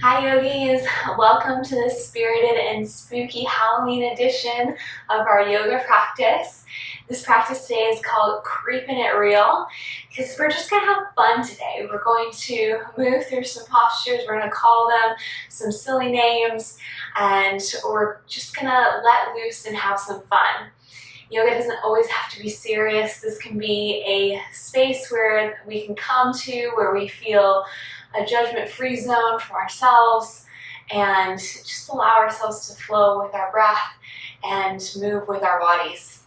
Hi yogis, welcome to the spirited and spooky Halloween edition of our yoga practice. This practice today is called Creeping It Real because we're just going to have fun today. We're going to move through some postures, we're going to call them some silly names, and we're just going to let loose and have some fun. Yoga doesn't always have to be serious. This can be a space where we can come to, where we feel a judgment-free zone for ourselves and just allow ourselves to flow with our breath and move with our bodies.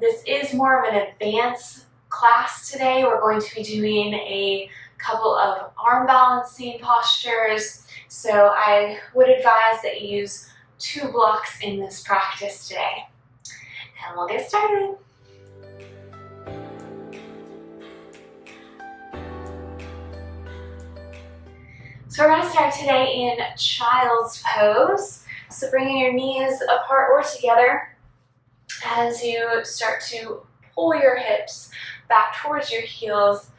This is more of an advanced class today. We're going to be doing a couple of arm balancing postures, so I would advise that you use 2 blocks in this practice today. And we'll get started. So we're going to start today in child's pose. So bringing your knees apart or together as you start to pull your hips back towards your heels,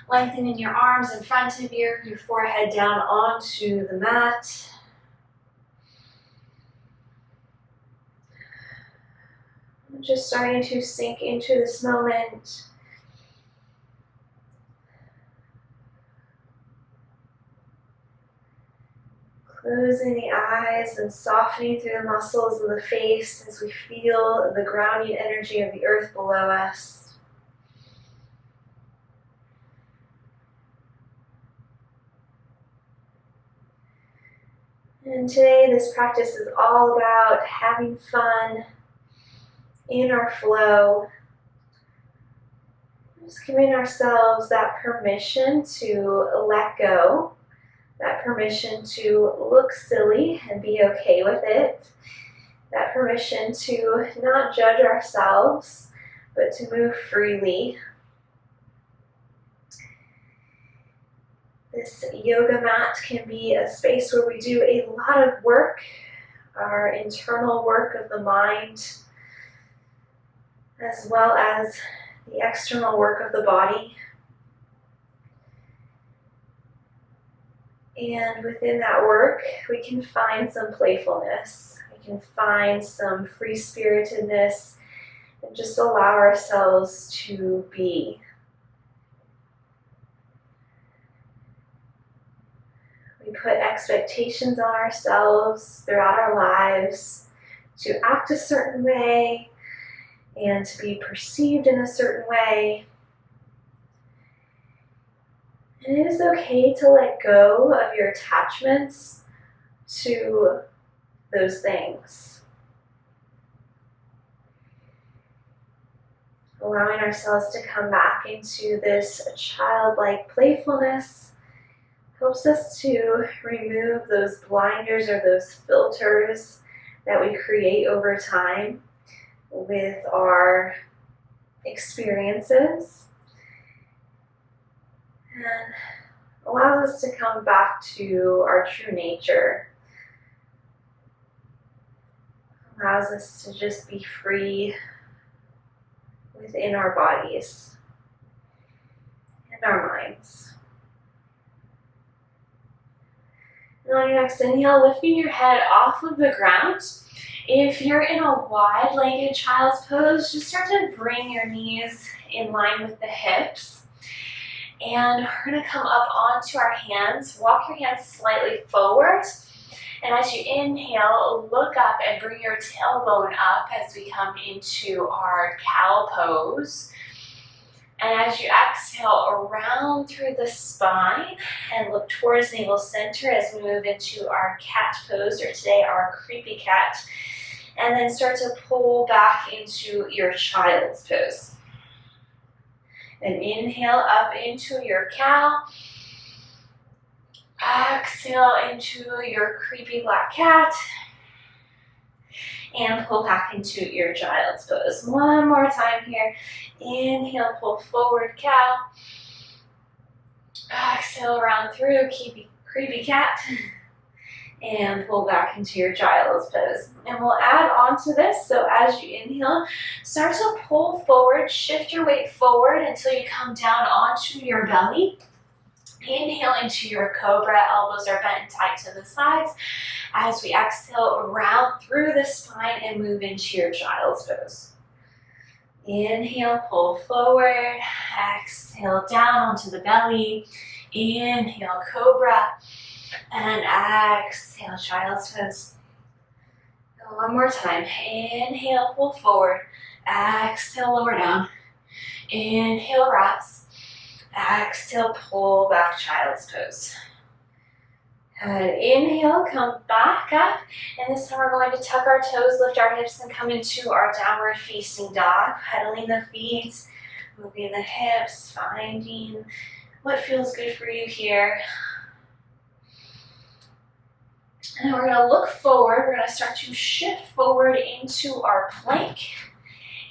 lengthening your arms in front of you, your forehead down onto the mat. Just starting to sink into this moment. Closing the eyes and softening through the muscles of the face as we feel the grounding energy of the earth below us. And today this practice is all about having fun in our flow. Just giving ourselves that permission to let go. That permission to look silly and be okay with it. That permission to not judge ourselves, but to move freely. This yoga mat can be a space where we do a lot of work, our internal work of the mind, as well as the external work of the body. And within that work, we can find some playfulness. We can find some free-spiritedness and just allow ourselves to be. We put expectations on ourselves throughout our lives to act a certain way and to be perceived in a certain way. And it is okay to let go of your attachments to those things. Allowing ourselves to come back into this childlike playfulness helps us to remove those blinders or those filters that we create over time with our experiences. And allows us to come back to our true nature. Allows us to just be free within our bodies and our minds. And on your next inhale, lifting your head off of the ground. If you're in a wide-legged child's pose, just start to bring your knees in line with the hips. And we're going to come up onto our hands. Walk your hands slightly forward. And as you inhale, look up and bring your tailbone up as we come into our cow pose. And as you exhale, around through the spine and look towards navel center as we move into our cat pose, or today our creepy cat. And then start to pull back into your child's pose. And inhale up into your cow. Exhale into your creepy black cat. And pull back into your child's pose. One more time here. Inhale, pull forward, cow. Exhale, round through, creepy cat. And pull back into your child's pose. And we'll add on to this, so as you inhale, start to pull forward, shift your weight forward until you come down onto your belly. Inhale into your cobra, elbows are bent and tight to the sides. As we exhale, round through the spine and move into your child's pose. Inhale, pull forward. Exhale, down onto the belly. Inhale, cobra. And exhale, child's pose. One more time. Inhale, pull forward. Exhale, lower down. Inhale, rise. Exhale, pull back, child's pose. Good. Inhale, come back up. And this time we're going to tuck our toes, lift our hips, and come into our downward facing dog. Pedaling the feet, moving the hips, finding what feels good for you here. And then we're going to look forward. We're going to start to shift forward into our plank.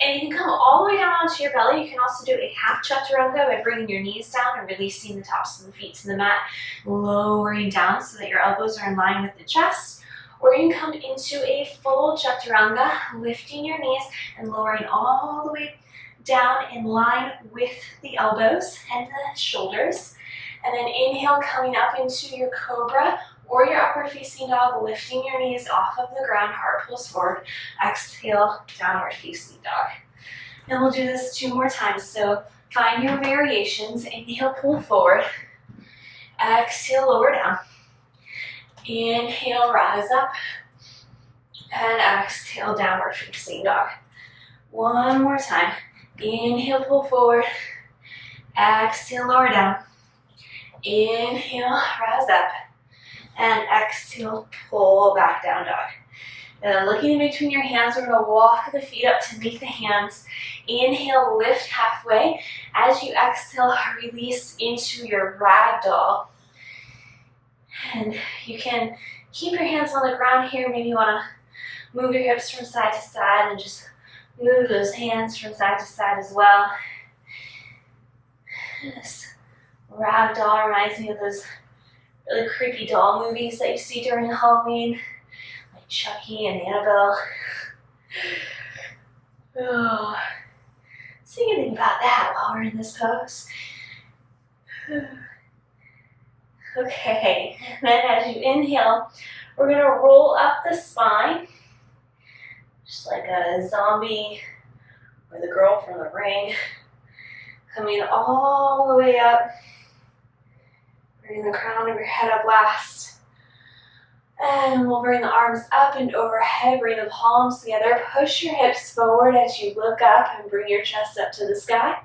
And you can come all the way down onto your belly. You can also do a half chaturanga by bringing your knees down and releasing the tops of the feet to the mat, lowering down so that your elbows are in line with the chest. Or you can come into a full chaturanga, lifting your knees and lowering all the way down in line with the elbows and the shoulders. And then inhale, coming up into your cobra or your upward facing dog, lifting your knees off of the ground, heart pulls forward. Exhale, downward facing dog. And we'll do this 2 more times. So find your variations. Inhale, pull forward. Exhale, lower down. Inhale, rise up. And exhale, downward facing dog. One more time. Inhale, pull forward. Exhale, lower down. Inhale, rise up. And exhale, pull back down dog. And then looking in between your hands, we're going to walk the feet up to meet the hands. Inhale, lift halfway. As you exhale, release into your ragdoll. And you can keep your hands on the ground here. Maybe you want to move your hips from side to side and just move those hands from side to side as well. This ragdoll reminds me of those really creepy doll movies that you see during Halloween, like Chucky and Annabelle. Oh, so you can think about that while we're in this pose. Okay, and then as you inhale, we're going to roll up the spine, just like a zombie or the girl from The Ring, coming all the way up. Bring the crown of your head up last. And we'll bring the arms up and overhead. Bring the palms together. Push your hips forward as you look up and bring your chest up to the sky.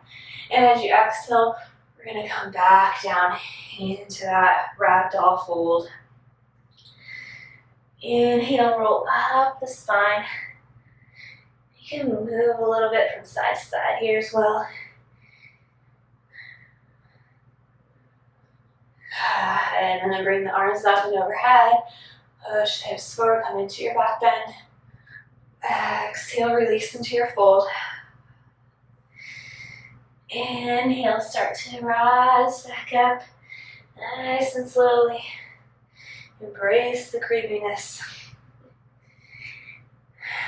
And as you exhale, we're going to come back down into that ragdoll fold. Inhale, roll up the spine. You can move a little bit from side to side here as well. And then bring the arms up and overhead. Push the hips forward, come into your back bend. Exhale, release into your fold. Inhale, start to rise back up. Nice and slowly. Embrace the creepiness.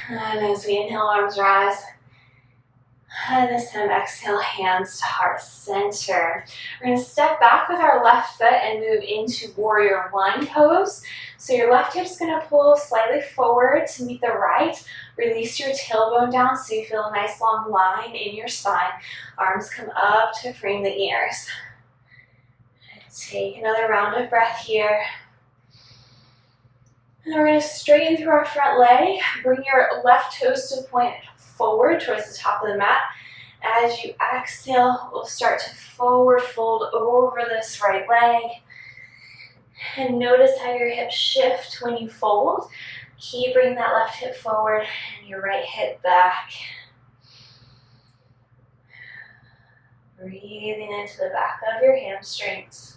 And as we inhale, arms rise. And this time, exhale, hands to heart center. We're going to step back with our left foot and move into warrior one pose. So your left hip's going to pull slightly forward to meet the right. Release your tailbone down so you feel a nice long line in your spine. Arms come up to frame the ears. Take another round of breath here. And we're going to straighten through our front leg. Bring your left toes to point forward towards the top of the mat. As you exhale, we'll start to forward fold over this right leg. And notice how your hips shift when you fold. Keep bringing that left hip forward and your right hip back. Breathing into the back of your hamstrings.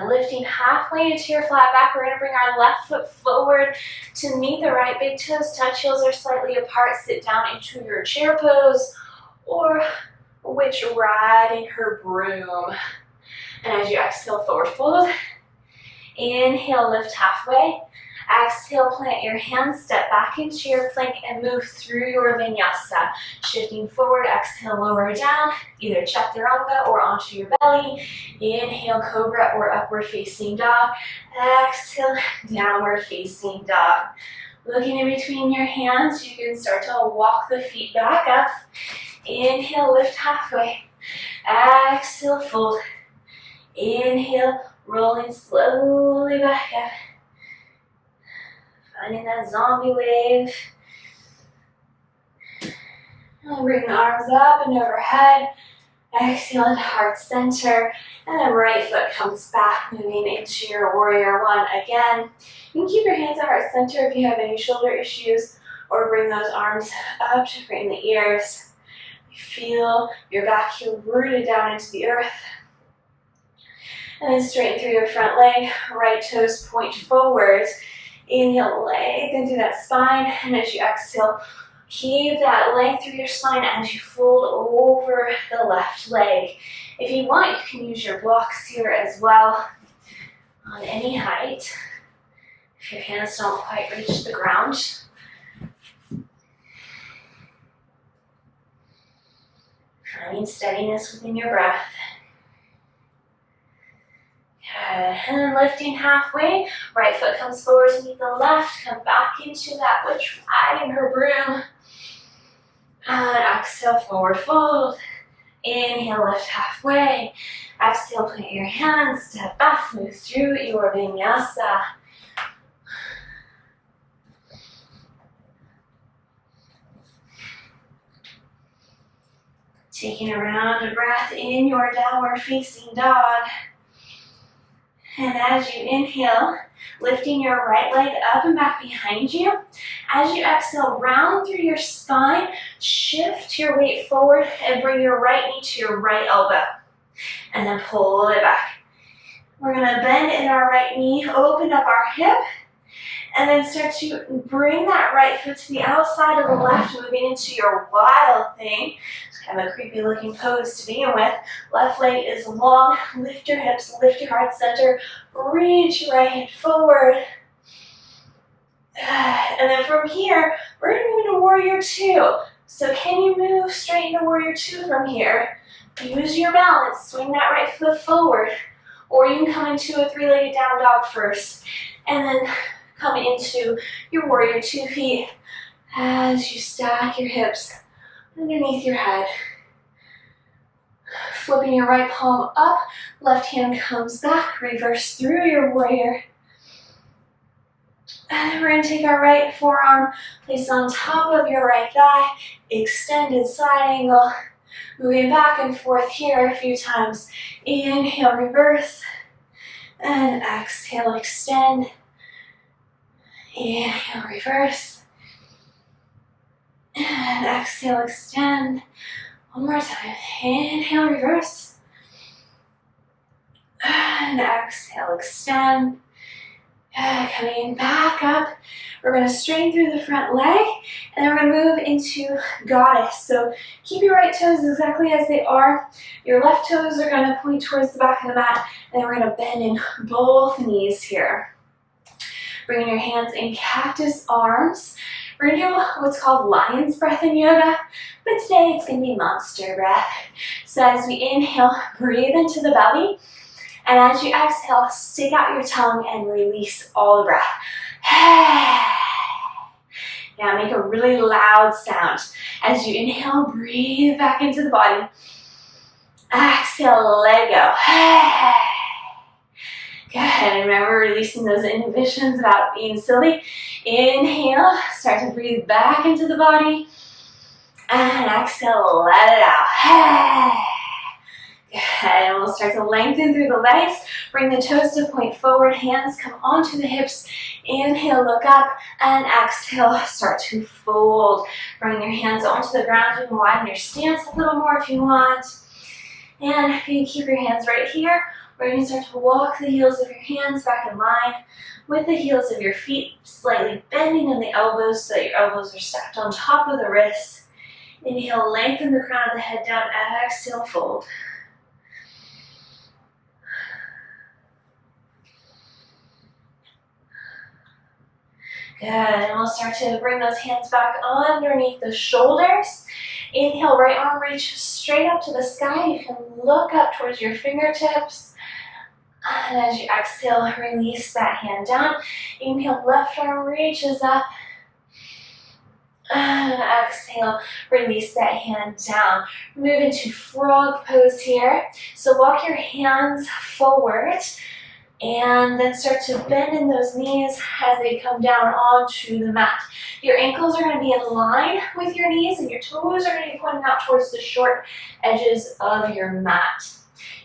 Lifting halfway into your flat back, we're going to bring our left foot forward to meet the right. Big toes touch, heels are slightly apart. Sit down into your chair pose or witch riding her broom. And as you exhale, forward fold. Inhale, lift halfway. Exhale, plant your hands, step back into your plank and move through your vinyasa. Shifting forward, exhale, lower down, either chaturanga or onto your belly. Inhale, cobra or upward facing dog. Exhale, downward facing dog. Looking in between your hands, you can start to walk the feet back up. Inhale, lift halfway. Exhale, fold. Inhale, rolling slowly back up. Finding that zombie wave. And bring the arms up and overhead. Exhale into heart center. And then right foot comes back, moving into your warrior one again. You can keep your hands at heart center if you have any shoulder issues, or bring those arms up to bring the ears. Feel your back heel rooted down into the earth. And then straighten through your front leg, right toes point forward. Inhale, lengthen through that spine, and as you exhale, keep that length through your spine as you fold over the left leg. If you want, you can use your blocks here as well on any height. If your hands don't quite reach the ground. Finding steadiness within your breath. Good. And then lifting halfway, right foot comes forward to meet the left, come back into that witch riding her broom. And exhale, forward fold. Inhale, lift halfway. Exhale, plant your hands, step back, move through your vinyasa. Taking a round of breath in your downward facing dog. And as you inhale, lifting your right leg up and back behind you. As you exhale, round through your spine, shift your weight forward and bring your right knee to your right elbow. And then pull it back. We're gonna bend in our right knee, open up our hip, and then start to bring that right foot to the outside of the left, moving into your wild thing. It's kind of a creepy looking pose to begin with. Left leg is long, lift your hips, lift your heart center, reach your right hand forward. And then from here, we're gonna move into warrior two. So can you move straight into warrior two from here? Use your balance, swing that right foot forward. Or you can come into a three-legged down dog first, and then come into your warrior 2 feet as you stack your hips underneath your head. Flipping your right palm up, left hand comes back, reverse through your warrior. And then we're going to take our right forearm, place on top of your right thigh, extended side angle, moving back and forth here a few times. Inhale, reverse, and exhale, extend. Inhale, reverse, and exhale, extend. One more time. Inhale, reverse, and exhale, extend. Coming back up, we're going to straighten through the front leg, and then we're going to move into goddess. So keep your right toes exactly as they are. Your left toes are going to point towards the back of the mat, and then we're going to bend in both knees here. Bringing your hands in cactus arms. We're going to do what's called lion's breath in yoga, but today it's going to be monster breath. So as we inhale, breathe into the belly, and as you exhale, stick out your tongue and release all the breath. Now make a really loud sound. As you inhale, breathe back into the body. Exhale, let it go. Good, and remember releasing those inhibitions about being silly. Inhale, start to breathe back into the body. And exhale, let it out. Good, and we'll start to lengthen through the legs. Bring the toes to point forward, hands come onto the hips. Inhale, look up, and exhale, start to fold. Bring your hands onto the ground. You can widen your stance a little more if you want. And if you keep your hands right here, we're going to start to walk the heels of your hands back in line with the heels of your feet slightly bending in the elbows so that your elbows are stacked on top of the wrists. Inhale, lengthen the crown of the head down. Exhale, fold. Good, and we'll start to bring those hands back underneath the shoulders. Inhale, right arm reaches straight up to the sky. You can look up towards your fingertips. And as you exhale, release that hand down. Inhale, left arm reaches up. And exhale, release that hand down. Move into frog pose here. So walk your hands forward and then start to bend in those knees as they come down onto the mat. Your ankles are going to be in line with your knees and your toes are going to be pointing out towards the short edges of your mat.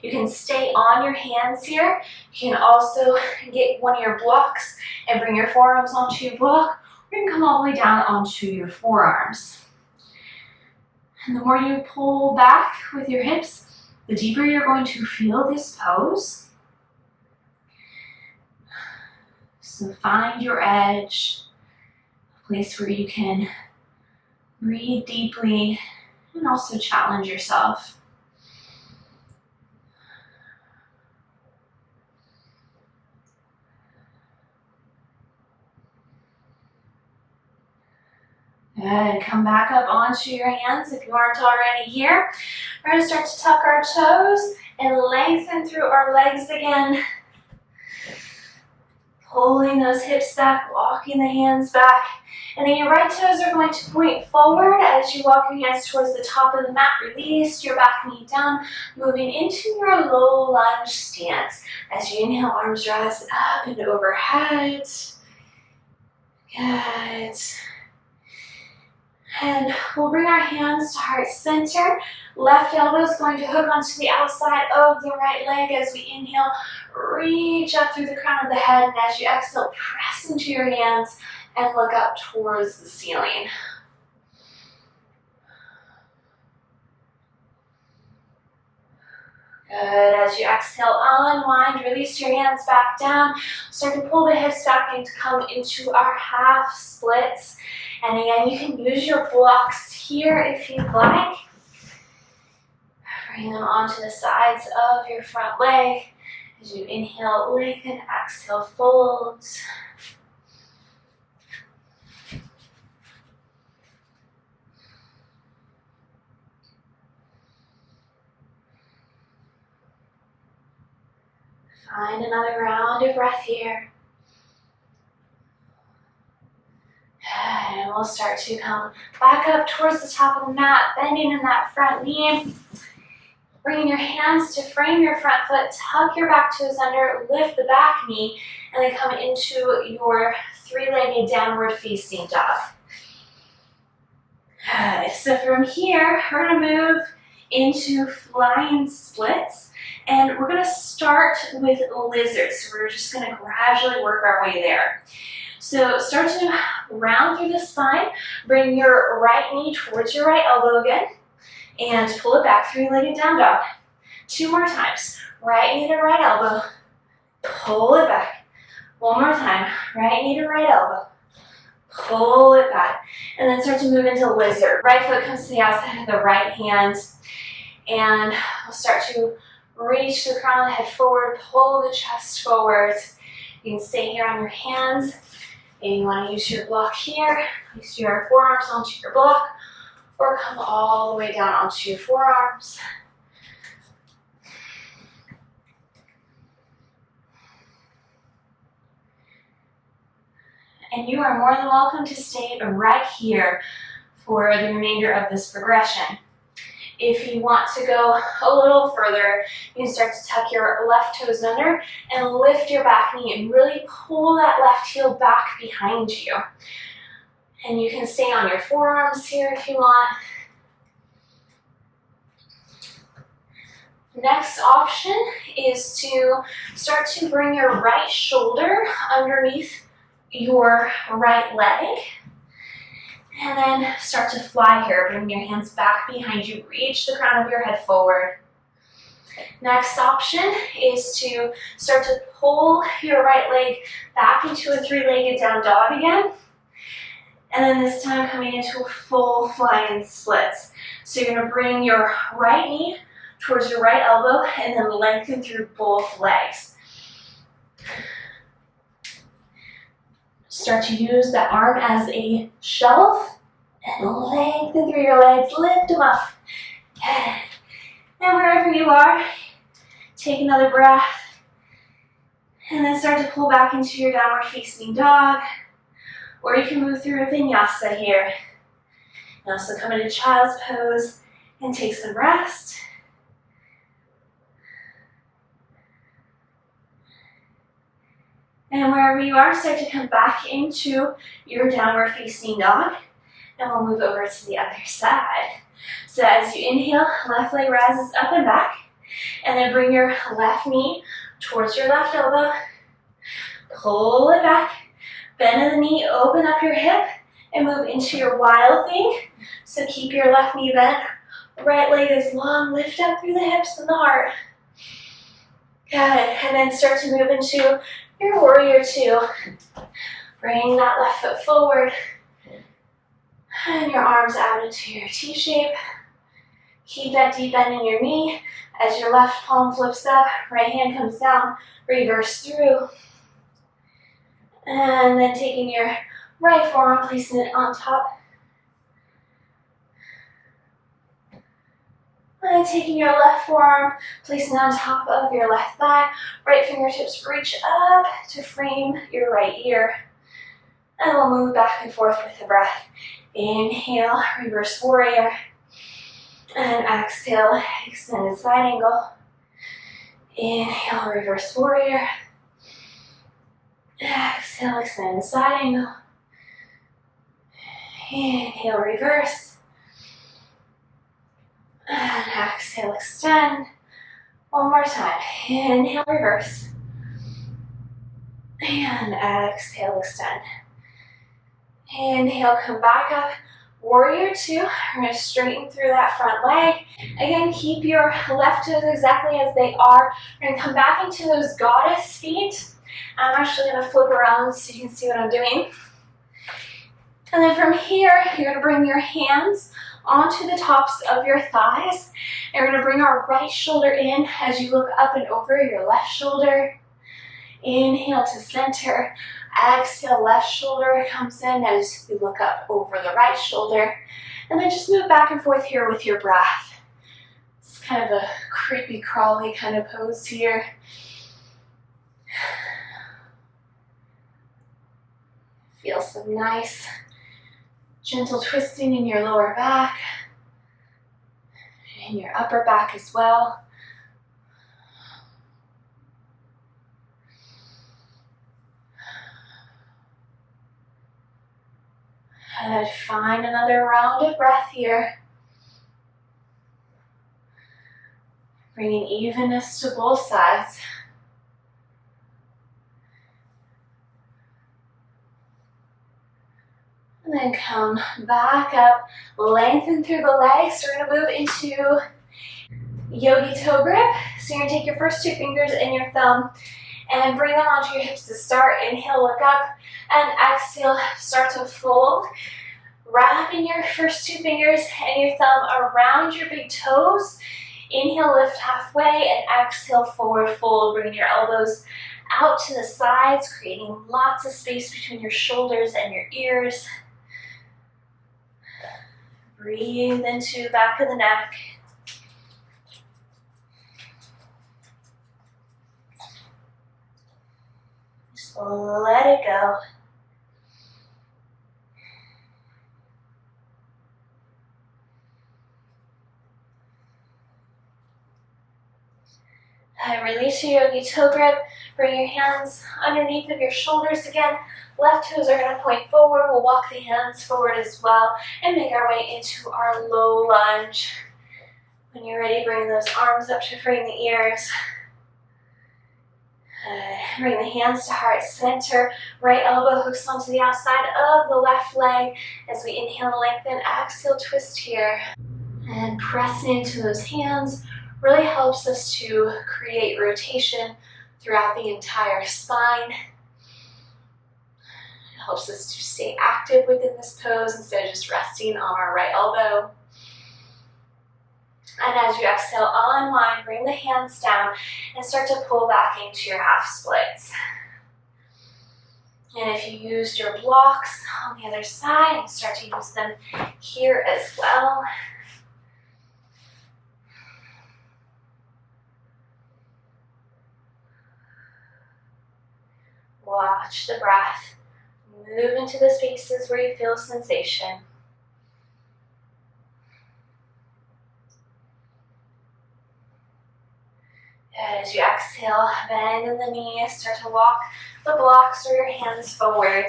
You can stay on your hands here. You can also get one of your blocks and bring your forearms onto your block. You can come all the way down onto your forearms. And the more you pull back with your hips, the deeper you're going to feel this pose. So find your edge, a place where you can breathe deeply and also challenge yourself. Good, come back up onto your hands if you aren't already here. We're going to start to tuck our toes and lengthen through our legs again. Pulling those hips back, walking the hands back. And then your right toes are going to point forward as you walk your hands towards the top of the mat. Release your back knee down, moving into your low lunge stance. As you inhale, arms rise up and overhead. Good. And we'll bring our hands to heart center. Left elbow is going to hook onto the outside of the right leg as we inhale. Reach up through the crown of the head, and as you exhale, press into your hands and look up towards the ceiling. Good. As you exhale, unwind, release your hands back down. Start to pull the hips back and come into our half splits. And again, you can use your blocks here if you'd like. Bring them onto the sides of your front leg. As you inhale, lengthen, exhale, fold. Find another round of breath here. And we'll start to come back up towards the top of the mat, bending in that front knee. Bringing your hands to frame your front foot, tuck your back toes under, lift the back knee, and then come into your three-legged downward facing dog. Good. So from here, we're going to move into flying splits. And we're going to start with lizards. So we're just going to gradually work our way there. So start to round through the spine. Bring your right knee towards your right elbow again. And pull it back, three-legged down dog. 2 more times. Right knee to right elbow. Pull it back. 1 more time. Right knee to right elbow. Pull it back. And then start to move into lizard. Right foot comes to the outside of the right hand. And we'll start to reach the crown of the head forward. Pull the chest forward. You can stay here on your hands. Maybe you want to use your block here. Place your forearms onto your block. Or come all the way down onto your forearms. And you are more than welcome to stay right here for the remainder of this progression. If you want to go a little further, you can start to tuck your left toes under and lift your back knee and really pull that left heel back behind you. And you can stay on your forearms here if you want. Next option is to start to bring your right shoulder underneath your right leg. And then start to fly here. Bring your hands back behind you. Reach the crown of your head forward. Next option is to start to pull your right leg back into a three-legged down dog again. And then this time coming into a full flying splits. So you're going to bring your right knee towards your right elbow and then lengthen through both legs. Start to use the arm as a shelf and lengthen through your legs, lift them up. And wherever you are, take another breath. And then start to pull back into your downward facing dog. Or you can move through a vinyasa here. And also come into child's pose and take some rest. And wherever you are, start to come back into your downward facing dog. And we'll move over to the other side. So as you inhale, left leg rises up and back. And then bring your left knee towards your left elbow. Pull it back. Bend the knee, open up your hip, and move into your wild thing. So keep your left knee bent. Right leg is long. Lift up through the hips and the heart. Good. And then start to move into your warrior two. Bring that left foot forward. And your arms out into your T shape. Keep that deep bend in your knee. As your left palm flips up, right hand comes down, reverse through. And then taking your right forearm, placing it on top. And taking your left forearm, placing it on top of your left thigh. Right fingertips reach up to frame your right ear. And we'll move back and forth with the breath. Inhale, reverse warrior. And exhale, extended side angle. Inhale, reverse warrior. Exhale, extended side angle. Inhale, reverse. And exhale, extend. One more time. Inhale, reverse. And exhale, extend. Inhale, come back up. Warrior two. We're going to straighten through that front leg. Again, keep your left toes exactly as they are. We're going to come back into those goddess feet. I'm actually going to flip around so you can see what I'm doing. And then from here, you're going to bring your hands onto the tops of your thighs. And we're going to bring our right shoulder in as you look up and over your left shoulder. Inhale to center. Exhale, left shoulder comes in as you look up over the right shoulder. And then just move back and forth here with your breath. It's kind of a creepy crawly kind of pose here. Feel some nice gentle twisting in your lower back and your upper back as well. Good. Find another round of breath here. Bringing evenness to both sides. And then come back up, lengthen through the legs. We're going to move into yogi toe grip. So you're going to take your first two fingers and your thumb and bring them onto your hips to start. Inhale, look up, and exhale, start to fold. Wrapping your first two fingers and your thumb around your big toes. Inhale, lift halfway, and exhale, forward fold. Bringing your elbows out to the sides, creating lots of space between your shoulders and your ears. Breathe into the back of the neck. Just let it go. And release your yogi toe grip. Bring your hands underneath of your shoulders again. Left toes are going to point forward. We'll walk the hands forward as well and make our way into our low lunge. When you're ready, bring those arms up to frame the ears. Bring the hands to heart center. Right elbow hooks onto the outside of the left leg. As we inhale, lengthen. Exhale, twist here. And pressing into those hands really helps us to create rotation throughout the entire spine. It helps us to stay active within this pose instead of just resting on our right elbow. And as you exhale, unwind, bring the hands down and start to pull back into your half splits. And if you used your blocks on the other side, you start to use them here as well. Watch the breath. Move into the spaces where you feel sensation. As you exhale, bend in the knees, start to walk the blocks or your hands forward.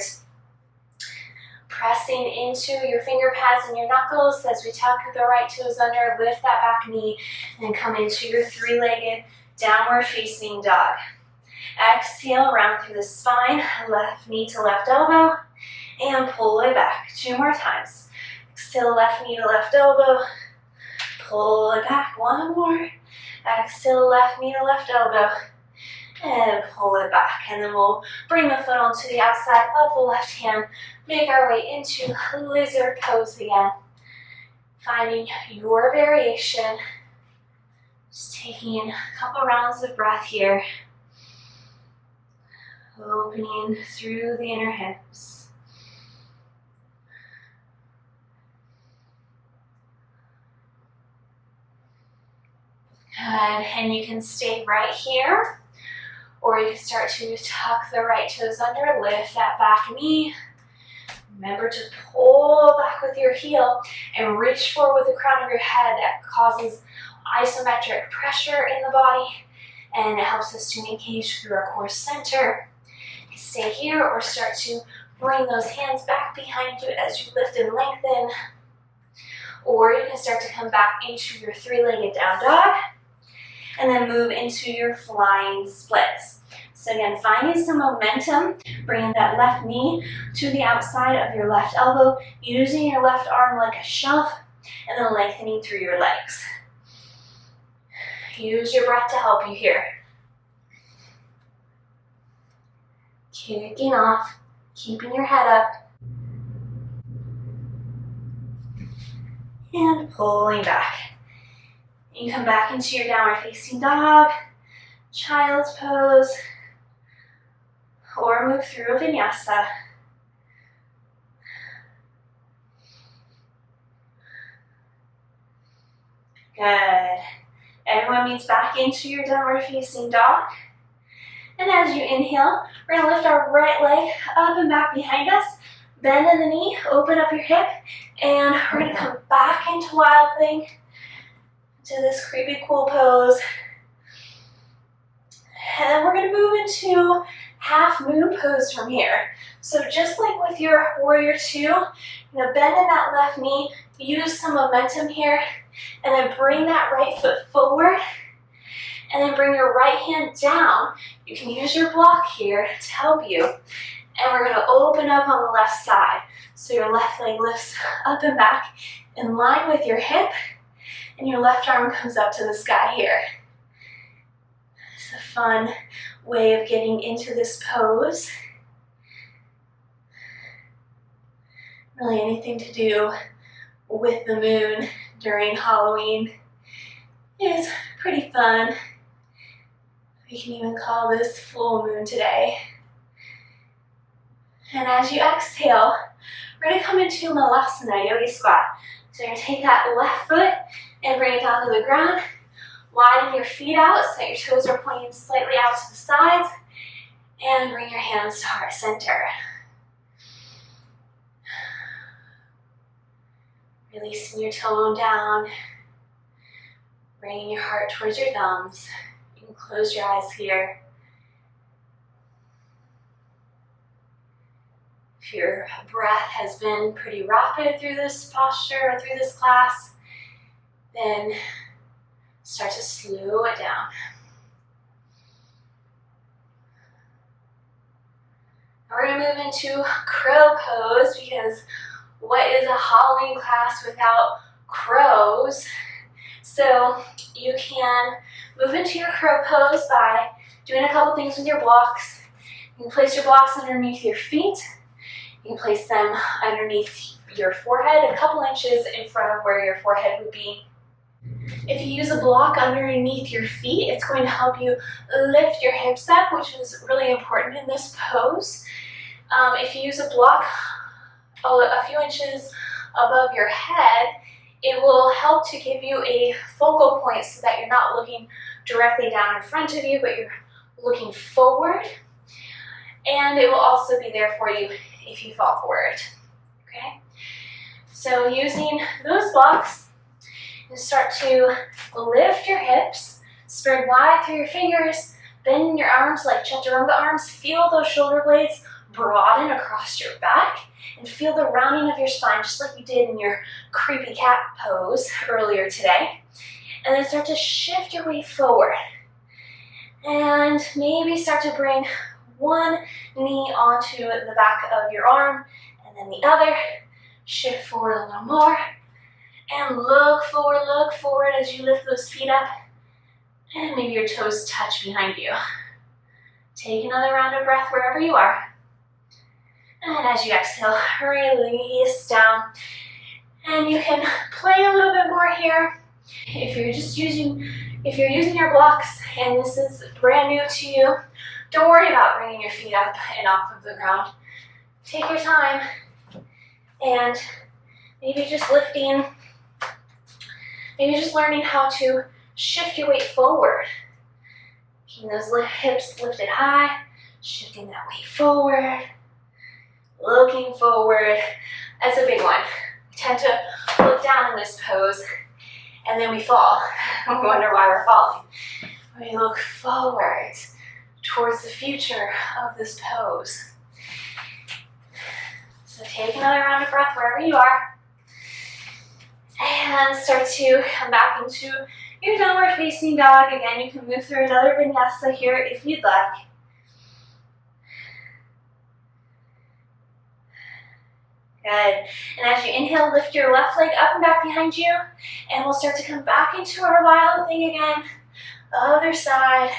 Pressing into your finger pads and your knuckles as we tuck the right toes under, lift that back knee, and come into your three-legged downward facing dog. Exhale, round through the spine, left knee to left elbow, and pull it back. 2 more times. Exhale, left knee to left elbow, pull it back. 1 more. Exhale, left knee to left elbow, and pull it back. And then we'll bring the foot onto the outside of the left hand, make our way into lizard pose again. Finding your variation. Just taking a couple rounds of breath here. Opening through the inner hips. Good, and you can stay right here, or you can start to tuck the right toes under, lift that back knee. Remember to pull back with your heel and reach forward with the crown of your head. That causes isometric pressure in the body, and it helps us to engage through our core center. You stay here or start to bring those hands back behind you as you lift and lengthen. Or you can start to come back into your three-legged down dog and then move into your flying splits. So again, finding some momentum, bringing that left knee to the outside of your left elbow, using your left arm like a shelf, and then lengthening through your legs. Use your breath to help you here. Kicking off, keeping your head up, and pulling back. You come back into your downward facing dog, child's pose, or move through a vinyasa. Good. Everyone meets back into your downward facing dog. And as you inhale, we're going to lift our right leg up and back behind us. Bend in the knee, open up your hip, and we're going to come back into Wild Thing, to this creepy cool pose. And then we're going to move into half moon pose from here. So just like with your warrior 2, you're going to bend in that left knee, use some momentum here, and then bring that right foot forward, and then bring your right hand down. You can use your block here to help you. And we're going to open up on the left side. So your left leg lifts up and back in line with your hip, and your left arm comes up to the sky here. It's a fun way of getting into this pose. Really anything to do with the moon during Halloween is pretty fun. We can even call this full moon today. And as you exhale, we're going to come into Malasana, yogi squat. So you're going to take that left foot and bring it down to the ground. Widen your feet out so that your toes are pointing slightly out to the sides. And bring your hands to heart center. Releasing your tailbone down. Bringing your heart towards your thumbs. You can close your eyes here. If your breath has been pretty rapid through this posture or through this class, then start to slow it down. Now we're going to move into crow pose, because what is a Halloween class without crows? So you can move into your crow pose by doing a couple things with your blocks. You can place your blocks underneath your feet. You can place them underneath your forehead, a couple inches in front of where your forehead would be. If you use a block underneath your feet, it's going to help you lift your hips up, which is really important in this pose. If you use a block a few inches above your head, it will help to give you a focal point so that you're not looking directly down in front of you, but you're looking forward. And it will also be there for you if you fall forward. Okay? So using those blocks, you start to lift your hips, spread wide through your fingers, bend your arms like chaturanga arms. Feel those shoulder blades broaden across your back, and feel the rounding of your spine just like you did in your creepy cat pose earlier today. And then start to shift your weight forward. And maybe start to bring one knee onto the back of your arm, and then the other. Shift forward a little more. And look forward as you lift those feet up. And maybe your toes touch behind you. Take another round of breath wherever you are. And as you exhale, release down. And you can play a little bit more here. If you're using your blocks and this is brand new to you, don't worry about bringing your feet up and off of the ground. Take your time and maybe just learning how to shift your weight forward. Keeping those hips lifted high, shifting that weight forward, looking forward. That's a big one. We tend to look down in this pose and then we fall. We wonder why we're falling. We look forward towards the future of this pose. So take another round of breath wherever you are. And start to come back into your downward facing dog. Again, you can move through another vinyasa here if you'd like. Good. And as you inhale, lift your left leg up and back behind you. And we'll start to come back into our wild thing again. Other side.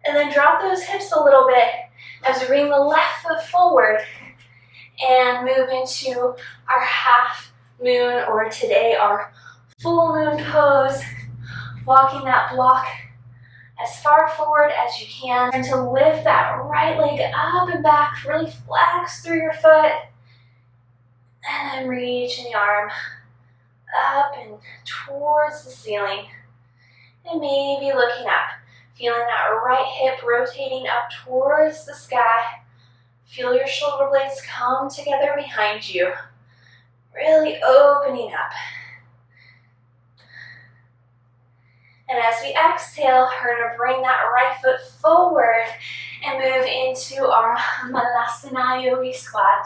And then drop those hips a little bit as we bring the left foot forward and move into our half moon, or today our full moon pose. Walking that block as far forward as you can, and to lift that right leg up and back, really flex through your foot, and then reach the arm up and towards the ceiling, and maybe looking up, feeling that right hip rotating up towards the sky. Feel your shoulder blades come together behind you, really opening up. And as we exhale, we're going to bring that right foot forward and move into our Malasana Yogi squat.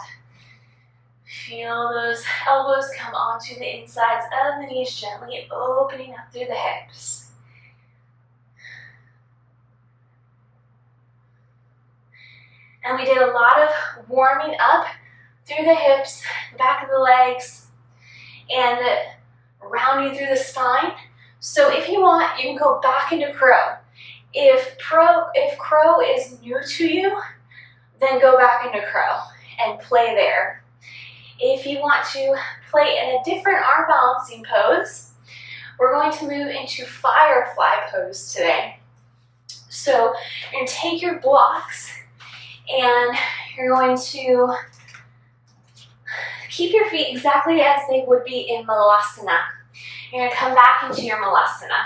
Feel those elbows come onto the insides of the knees, gently opening up through the hips. And we did a lot of warming up through the hips, the back of the legs, and rounding through the spine. So if you want, you can go back into crow. If crow is new to you, then go back into crow and play there. If you want to play in a different arm balancing pose, we're going to move into firefly pose today. So you're going to take your blocks and you're going to keep your feet exactly as they would be in Malasana. You're going to come back into your Malasana.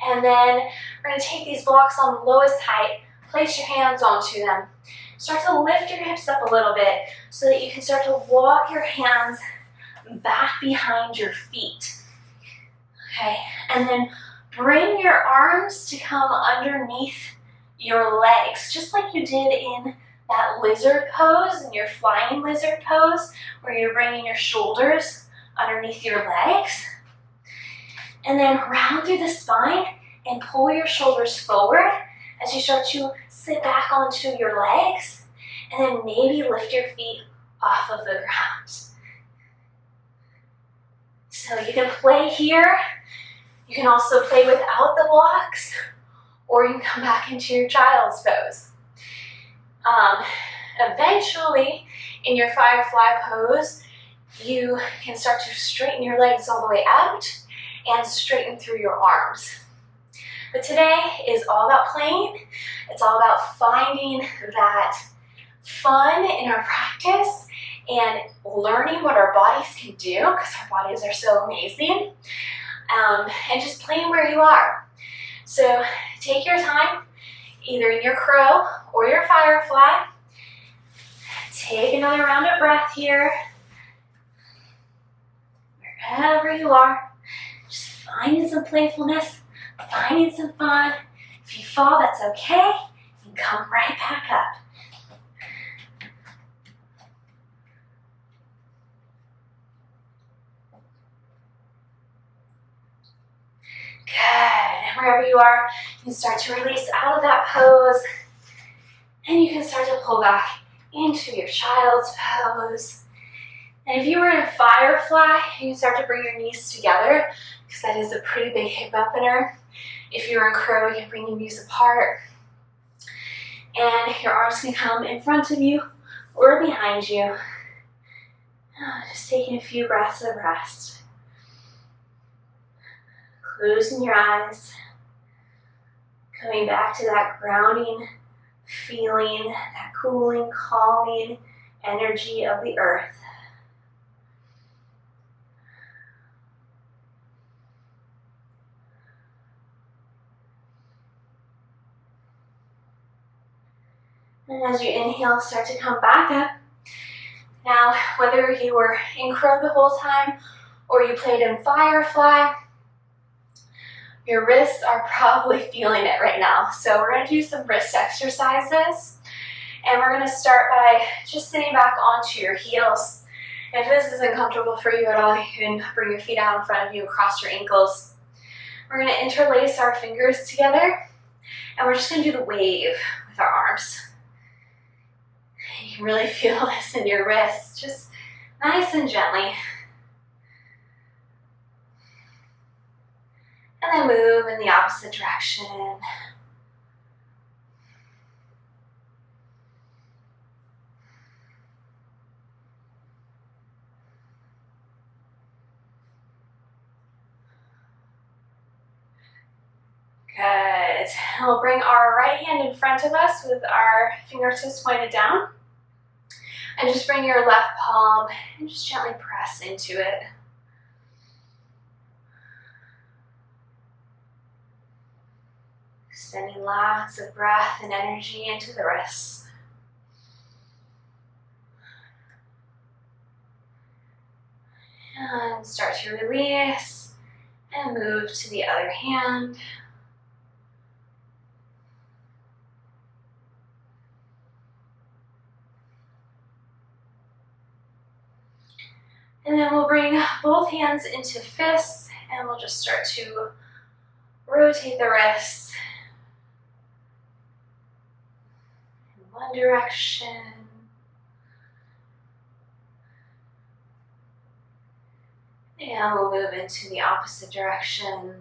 And then we're going to take these blocks on the lowest height, place your hands onto them. Start to lift your hips up a little bit so that you can start to walk your hands back behind your feet. Okay, and then bring your arms to come underneath your legs, just like you did in that lizard pose, in your flying lizard pose, where you're bringing your shoulders underneath your legs. And then round through the spine and pull your shoulders forward as you start to sit back onto your legs, and then maybe lift your feet off of the ground. So you can play here. You can also play without the blocks, or you can come back into your child's pose. Eventually, in your firefly pose, you can start to straighten your legs all the way out and straighten through your arms. But today is all about playing. It's all about finding that fun in our practice and learning what our bodies can do, because our bodies are so amazing, and just playing where you are. So take your time, either in your crow or your firefly. Take another round of breath here. Wherever you are, just finding some playfulness, finding some fun. If you fall, that's okay. You can come right back up. Good. And wherever you are, you can start to release out of that pose. And you can start to pull back into your child's pose. And if you were in a firefly, you can start to bring your knees together, because that is a pretty big hip opener. If you're in crow, you can bring your knees apart. And your arms can come in front of you or behind you. Just taking a few breaths of rest. Closing your eyes. Coming back to that grounding feeling, that cooling, calming energy of the earth. And as you inhale, start to come back up. Now, whether you were in crow the whole time or you played in firefly, your wrists are probably feeling it right now. So we're going to do some wrist exercises. And we're going to start by just sitting back onto your heels. If this isn't comfortable for you at all, you can bring your feet out in front of you across your ankles. We're going to interlace our fingers together. And we're just going to do the wave with our arms. You can really feel this in your wrists, just nice and gently. And then move in the opposite direction. Good. And we'll bring our right hand in front of us with our fingertips pointed down. And just bring your left palm and just gently press into it. Sending lots of breath and energy into the wrists. And start to release and move to the other hand. And then we'll bring both hands into fists and we'll just start to rotate the wrists in one direction. And we'll move into the opposite direction.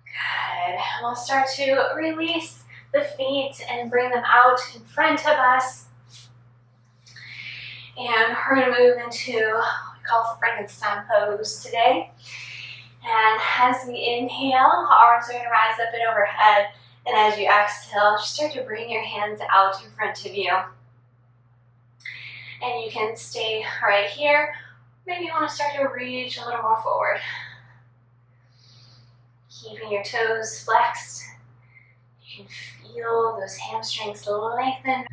Good. And we'll start to release the feet and bring them out in front of us. And we're going to move into what we call Frankenstein pose today. And as we inhale, arms are going to rise up and overhead. And as you exhale, just start to bring your hands out in front of you. And you can stay right here. Maybe you want to start to reach a little more forward. Keeping your toes flexed. You can feel those hamstrings lengthen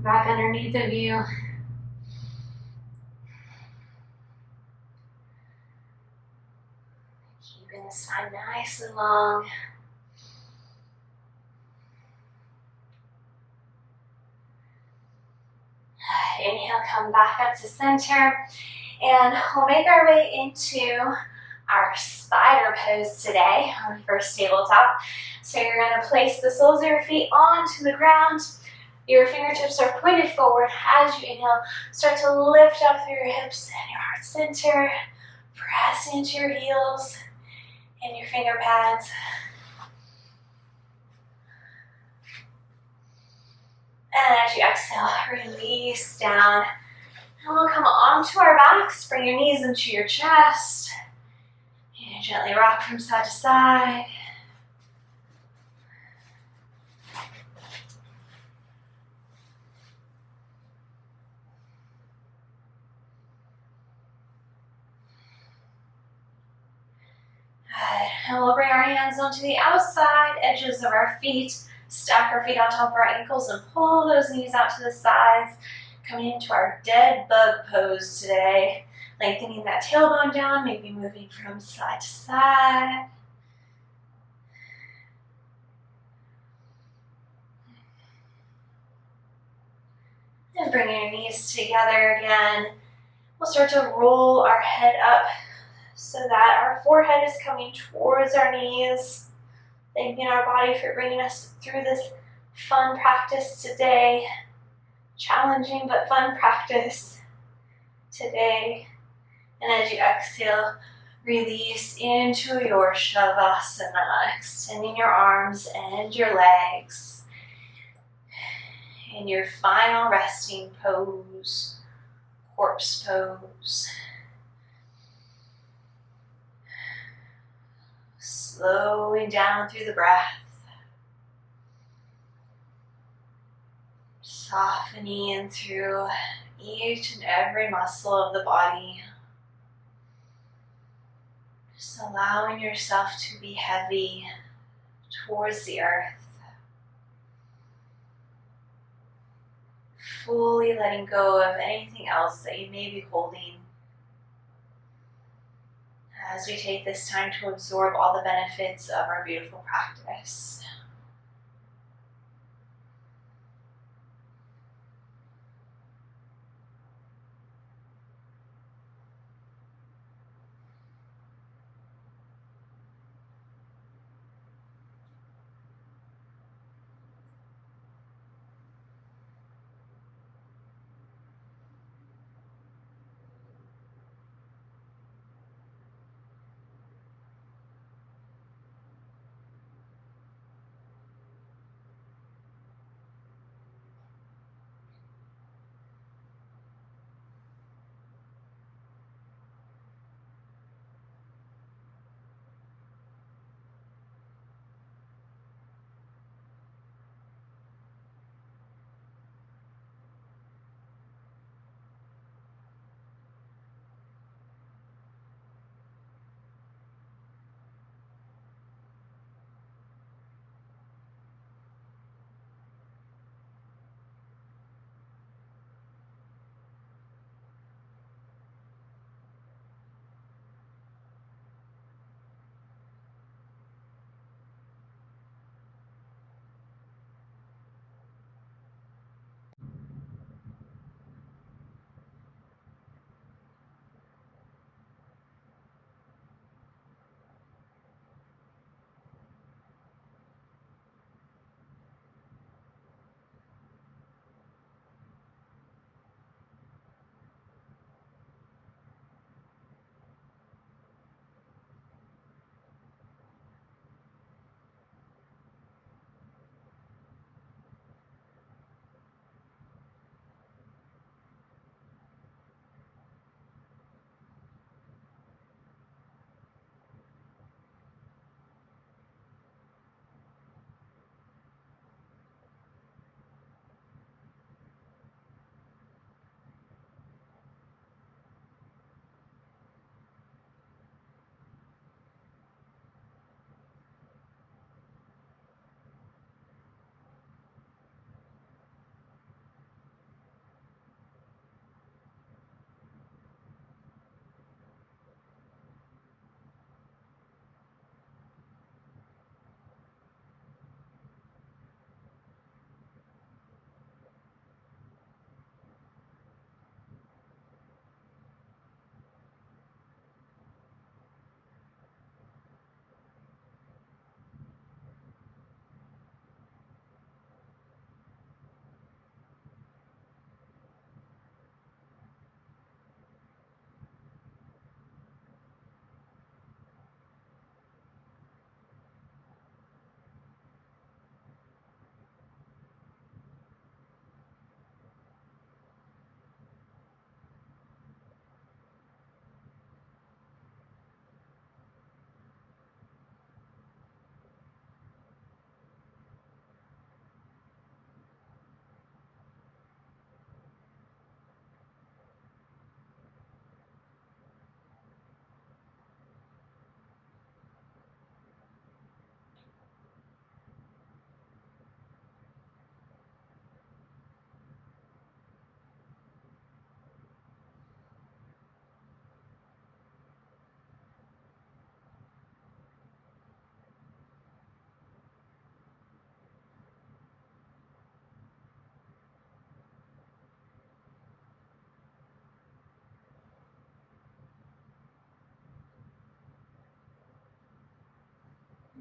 back underneath of you. Keeping the spine nice and long. Inhale, come back up to center. And we'll make our way into our spider pose today, our first tabletop. So you're going to place the soles of your feet onto the ground. Your fingertips are pointed forward. As you inhale, start to lift up through your hips and your heart center. Press into your heels and your finger pads. And as you exhale, release down. And we'll come onto our backs, bring your knees into your chest. And gently rock from side to side. Good. And we'll bring our hands onto the outside edges of our feet. Stack our feet on top of our ankles and pull those knees out to the sides. Coming into our dead bug pose today. Lengthening that tailbone down, maybe moving from side to side. And bringing your knees together again. We'll start to roll our head up so that our forehead is coming towards our knees. Thanking our body for bringing us through this fun practice today. Challenging but fun practice today. And as you exhale, release into your Shavasana, extending your arms and your legs. In your final resting pose, corpse pose. Slowing down through the breath. Softening in through each and every muscle of the body. Just allowing yourself to be heavy towards the earth. Fully letting go of anything else that you may be holding. As we take this time to absorb all the benefits of our beautiful practice.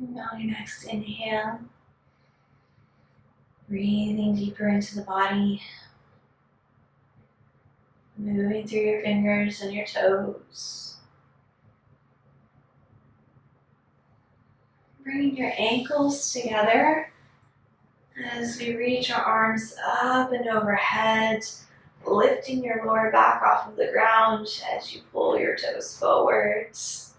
And on your next inhale, breathing deeper into the body, moving through your fingers and your toes. Bringing your ankles together as we reach our arms up and overhead, lifting your lower back off of the ground as you pull your toes forwards.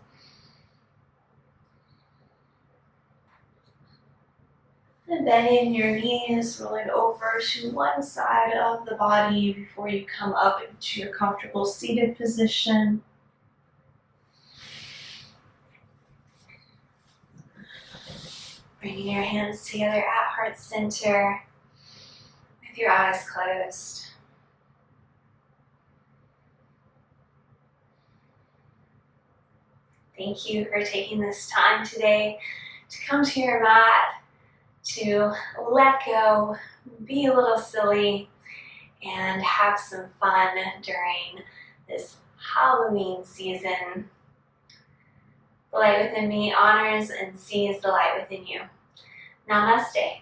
And bending your knees, rolling over to one side of the body before you come up into your comfortable seated position. Bringing your hands together at heart center with your eyes closed. Thank you for taking this time today to come to your mat, to let go, be a little silly, and have some fun during this Halloween season. The light within me honors and sees the light within you. Namaste.